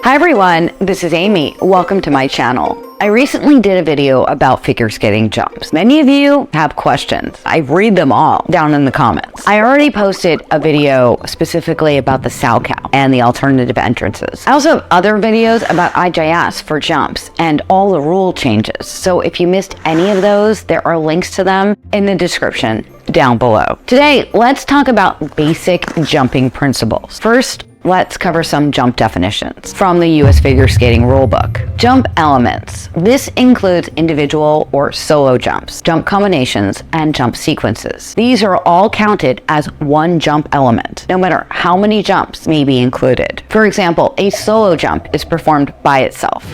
Hi everyone, this is Amy. Welcome to my channel. I recently did a video about figure skating jumps. Many of you have questions. I read them all down in the comments. I already posted a video specifically about the Salchow and the alternative entrances. I also have other videos about IJS for jumps and all the rule changes. So if you missed any of those, there are links to them in the description down below. Today, let's talk about basic jumping principles. First, let's cover some jump definitions from the US Figure Skating Rulebook. Jump elements. This includes individual or solo jumps, jump combinations, and jump sequences. These are all counted as one jump element, no matter how many jumps may be included. For example, a solo jump is performed by itself.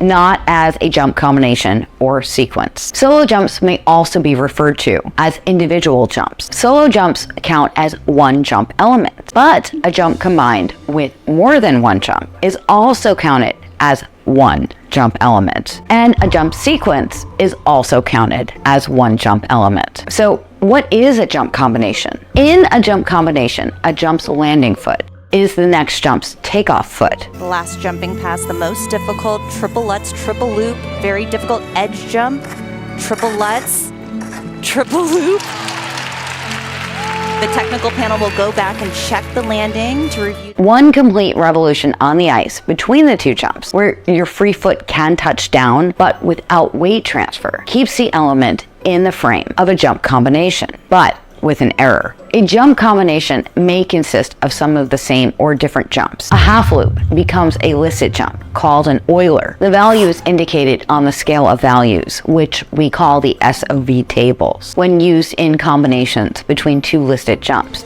Not as a jump combination or sequence. Solo jumps may also be referred to as individual jumps. Solo jumps count as one jump element, but a jump combined with more than one jump is also counted as one jump element. And a jump sequence is also counted as one jump element. So what is a jump combination? In a jump combination, a jump's landing foot is the next jump's takeoff foot. The last jumping pass, the most difficult, triple Lutz, triple loop, very difficult edge jump, triple Lutz, triple loop. The technical panel will go back and check the landing to review. One complete revolution on the ice between the two jumps, where your free foot can touch down, but without weight transfer, keeps the element in the frame of a jump combination, but with an error. A jump combination may consist of some of the same or different jumps. A half loop becomes a listed jump, called an Euler. The value is indicated on the scale of values, which we call the SOV tables, when used in combinations between two listed jumps.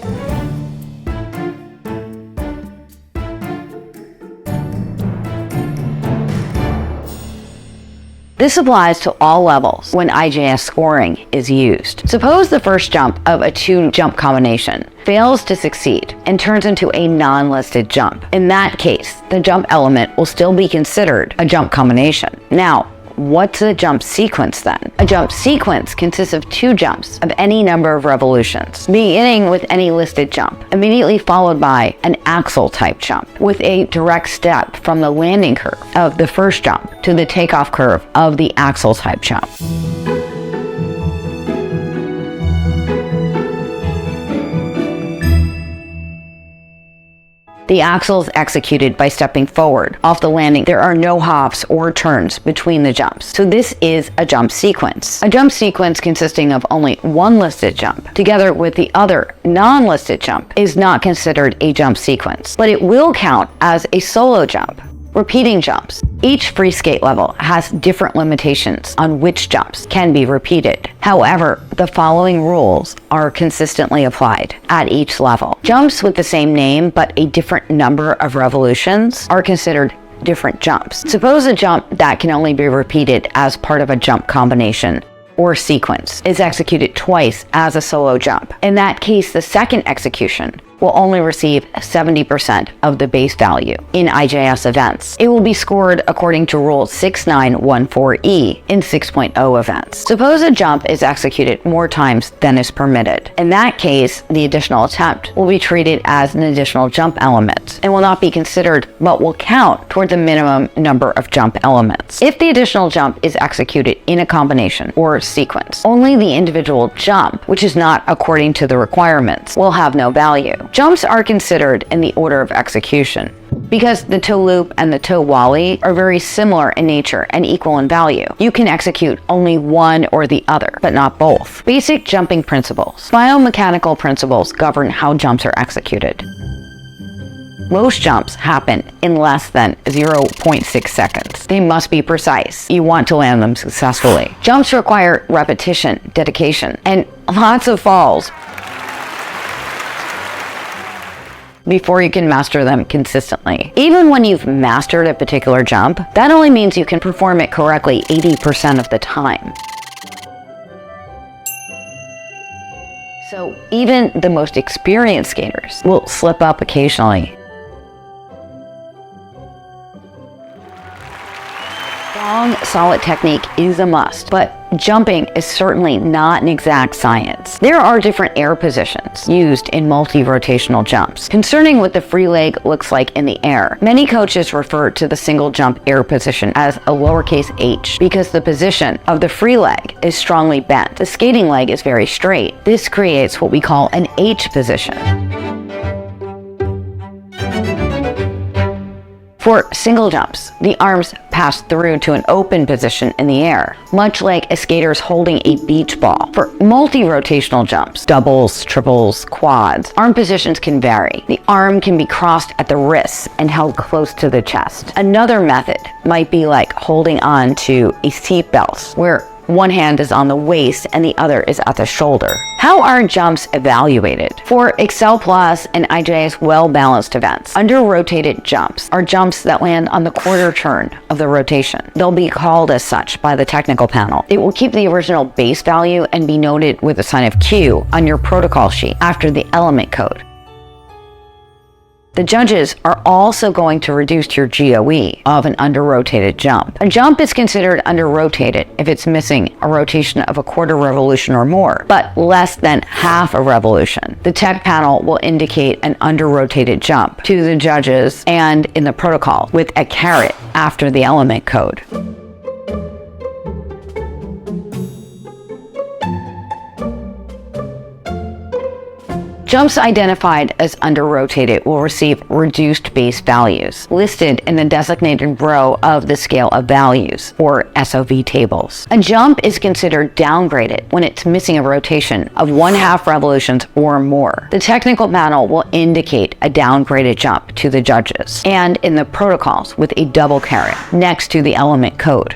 This applies to all levels when IJS scoring is used. Suppose the first jump of a two-jump combination fails to succeed and turns into a non-listed jump. In that case, the jump element will still be considered a jump combination. Now, what's a jump sequence then? A jump sequence consists of two jumps of any number of revolutions, beginning with any listed jump, immediately followed by an Axel type jump, with a direct step from the landing curve of the first jump to the takeoff curve of the Axel type jump. The axel is executed by stepping forward off the landing. There are no hops or turns between the jumps. So this is a jump sequence. A jump sequence consisting of only one listed jump, together with the other non-listed jump, is not considered a jump sequence, but it will count as a solo jump. Repeating jumps. Each free skate level has different limitations on which jumps can be repeated. However, the following rules are consistently applied at each level. Jumps with the same name but a different number of revolutions are considered different jumps. Suppose a jump that can only be repeated as part of a jump combination or sequence is executed twice as a solo jump. In that case, the second execution will only receive 70% of the base value in IJS events. It will be scored according to Rule 6914E in 6.0 events. Suppose a jump is executed more times than is permitted. In that case, the additional attempt will be treated as an additional jump element and will not be considered, but will count toward the minimum number of jump elements. If the additional jump is executed in a combination or sequence, only the individual jump, which is not according to the requirements, will have no value. Jumps are considered in the order of execution because the toe loop and the toe Walley are very similar in nature and equal in value. You can execute only one or the other, but not both. Basic jumping principles. Biomechanical principles govern how jumps are executed. Most jumps happen in less than 0.6 seconds. They must be precise. You want to land them successfully. Jumps require repetition, dedication, and lots of falls before you can master them consistently. Even when you've mastered a particular jump, that only means you can perform it correctly 80% of the time. So even the most experienced skaters will slip up occasionally. strong, solid technique is a must, but jumping is certainly not an exact science. There are different air positions used in multi-rotational jumps. Concerning what the free leg looks like in the air, many coaches refer to the single jump air position as a lowercase h because the position of the free leg is strongly bent. The skating leg is very straight. This creates what we call an H position. For single jumps, the arms pass through to an open position in the air, much like a skater's holding a beach ball. For multi-rotational jumps, doubles, triples, quads, arm positions can vary. The arm can be crossed at the wrists and held close to the chest. Another method might be like holding on to a seatbelt, where one hand is on the waist and the other is at the shoulder. How are jumps evaluated? For Excel Plus and IJ's well-balanced events, under-rotated jumps are jumps that land on the quarter turn of the rotation. They'll be called as such by the technical panel. It will keep the original base value and be noted with a sign of Q on your protocol sheet after the element code. The judges are also going to reduce your GOE of an under-rotated jump. A jump is considered under-rotated if it's missing a rotation of a quarter revolution or more, but less than half a revolution. The tech panel will indicate an under-rotated jump to the judges and in the protocol with a caret after the element code. Jumps identified as under-rotated will receive reduced base values, listed in the designated row of the scale of values, or SOV tables. A jump is considered downgraded when it's missing a rotation of 1/2 revolutions or more. The technical panel will indicate a downgraded jump to the judges, and in the protocols with a double caret next to the element code.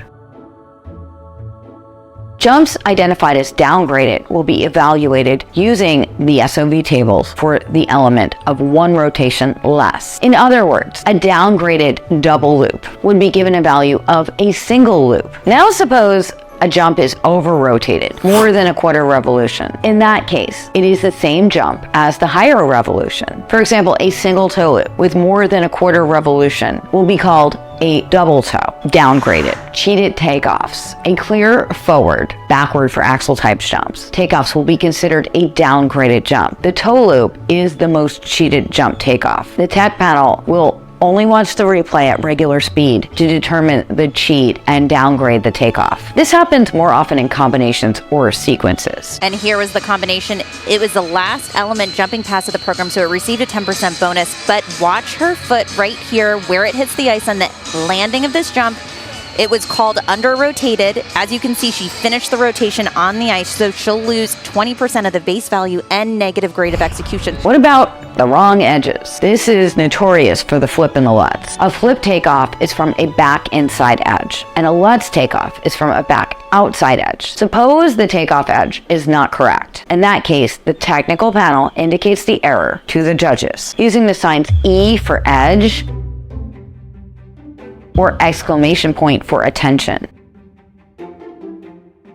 Jumps identified as downgraded will be evaluated using the SOV tables for the element of 1 rotation less. In other words, a downgraded double loop would be given a value of a single loop. Now suppose a jump is over-rotated, more than a quarter revolution. In that case, it is the same jump as the higher revolution. For example, a single toe loop with more than a quarter revolution will be called a double toe, downgraded. Cheated takeoffs, a clear forward, backward for Axel type jumps. Takeoffs will be considered a downgraded jump. The toe loop is the most cheated jump takeoff. The tech panel will only watch the replay at regular speed to determine the cheat and downgrade the takeoff. This happens more often in combinations or sequences. And here was the combination. It was the last element jumping pass of the program, so it received a 10% bonus. But watch her foot right here where it hits the ice on the landing of this jump. It was called under-rotated. As you can see, she finished the rotation on the ice, so she'll lose 20% of the base value and negative grade of execution. What about the wrong edges? This is notorious for the flip and the Lutz. A flip takeoff is from a back inside edge, and a Lutz takeoff is from a back outside edge. Suppose the takeoff edge is not correct. In that case, the technical panel indicates the error to the judges using the signs E for edge or exclamation point for attention.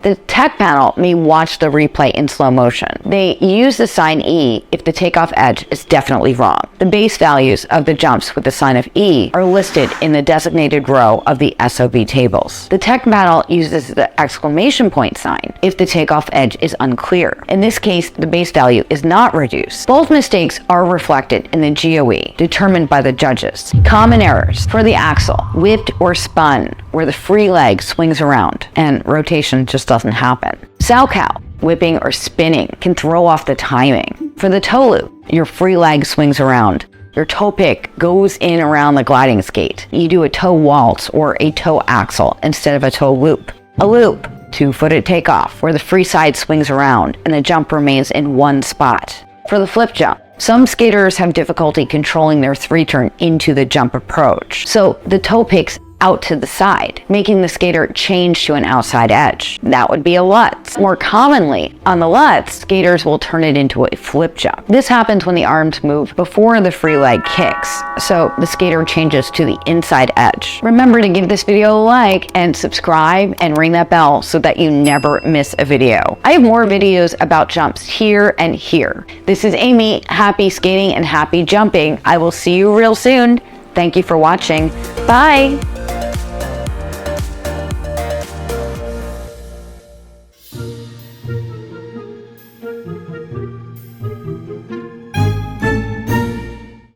The tech panel may watch the replay in slow motion. They use the sign E if the takeoff edge is definitely wrong. The base values of the jumps with the sign of E are listed in the designated row of the SOV tables. The tech panel uses the exclamation point sign if the takeoff edge is unclear. In this case, the base value is not reduced. Both mistakes are reflected in the GOE determined by the judges. Common errors for the Axel: whipped or spun, where the free leg swings around and rotation just doesn't happen. Salchow, whipping or spinning, can throw off the timing. For the toe loop, your free leg swings around. Your toe pick goes in around the gliding skate. You do a toe waltz or a toe axel instead of a toe loop. A loop, two-footed takeoff, where the free side swings around and the jump remains in one spot. For the flip jump, some skaters have difficulty controlling their 3-turn into the jump approach, so the toe picks out to the side, making the skater change to an outside edge. That would be a Lutz. More commonly, on the Lutz, skaters will turn it into a flip jump. This happens when the arms move before the free leg kicks, so the skater changes to the inside edge. Remember to give this video a like and subscribe and ring that bell so that you never miss a video. I have more videos about jumps here and here. This is Amy. Happy skating and happy jumping. I will see you real soon. Thank you for watching. Bye.